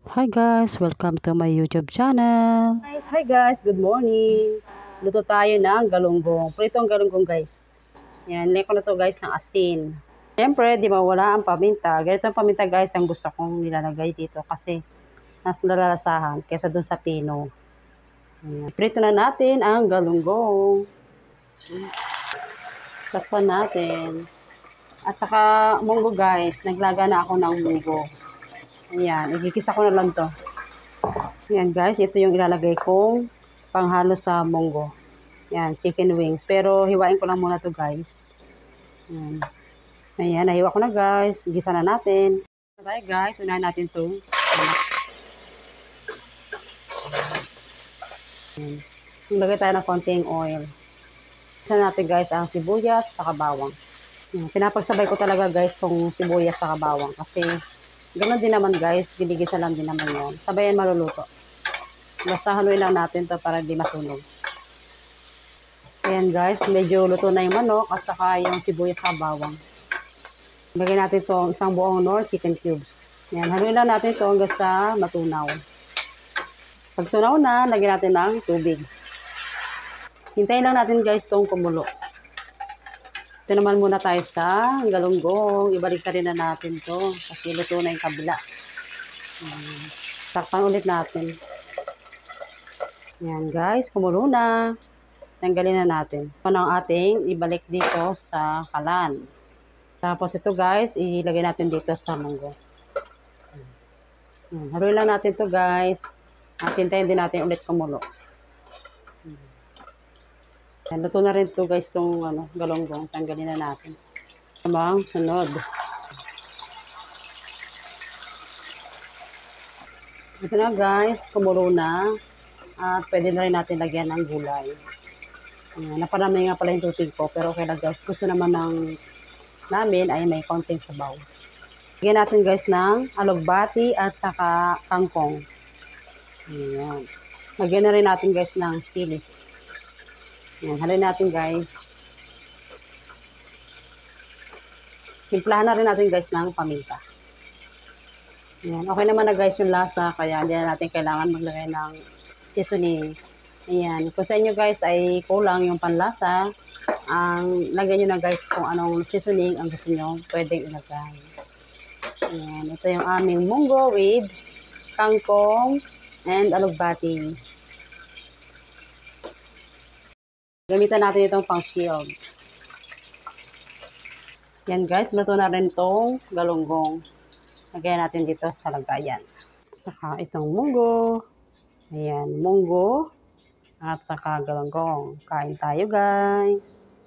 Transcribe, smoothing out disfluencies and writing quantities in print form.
Hi guys, welcome to my YouTube channel. Hi guys, good morning. Luto tayo ng galunggong. Pritong galunggong guys. Yan, leko na to guys ng asin. Siyempre, di mawala ang paminta. Ganito ang paminta guys ang gusto kong nilalagay dito kasi mas nalalasahan kaysa dun sa pino. Yan. Prito na natin ang galunggong. Takpan natin. At saka munggo guys, naglaga na ako ng munggo. Ayan, igigisa ko na lang to. Yan guys, ito yung ilalagay kong panghalo sa munggo. Yan, chicken wings. Pero hiwain ko lang muna to guys. Yan. Ayan, nahiwa ko na guys. Gisa na natin. Tayo guys, unahin natin to. Yan. Lagay tayo ng konting oil. Gisa natin guys ang sibuyas sa bawang. Yan. Pinapagsabay ko talaga guys kung sibuyas sa bawang. Kasi ganoon din naman guys, giligisa lang din naman yun. Sabayan maluluto. Basta haluin lang natin to para di masunog. Ayan guys, medyo luto na yung manok at saka yung sibuyas sa bawang. Lagyan natin to isang buong nor chicken cubes. Ayan, haluin lang natin to hanggang sa matunaw. Pag tunaw na, lagyan natin ng tubig. Hintayin lang natin guys tong kumulo. Ito naman muna tayo sa galunggong. Ibalik na rin na natin to kasi luto na yung kabila. Takpan ulit natin. Ayan guys, kumulo na. Tanggalin na natin. Ito ang ating ibalik dito sa kalan. Tapos ito guys, ilagay natin dito sa munggo. Haluin lang natin to guys. At hintayin din natin ulit kumulo. Ayan, luto na rin to guys itong galunggong. Tanggalin na natin. Tamang sunod. Ito na guys, kumulo na. At pwede na rin natin lagyan ng gulay. Naparami nga pala yung tubig ko, pero okay lang guys. Gusto naman namin ay may konting sabaw. Lagyan natin guys ng alugbati at saka kangkong. Ayan. Lagyan na rin natin guys ng sili. Ayan, halin natin guys. Timplahan na rin natin guys ng paminta. Ayan. Okay naman na guys yung lasa, kaya hindi na natin kailangan maglagay ng seasoning. Ayan. Kung sa inyo guys ay kulang yung panlasa, lagyan nyo na guys kung anong seasoning ang gusto nyo pwedeng ilagay. Ayan. Ito yung aming munggo with kangkong and alugbati. Gamitan natin itong pang shield. Yan guys, luto na rin itong galunggong. Lagyan natin dito sa lagayan. Saka itong munggo. Ayan, munggo. At saka galunggong. Kain tayo guys.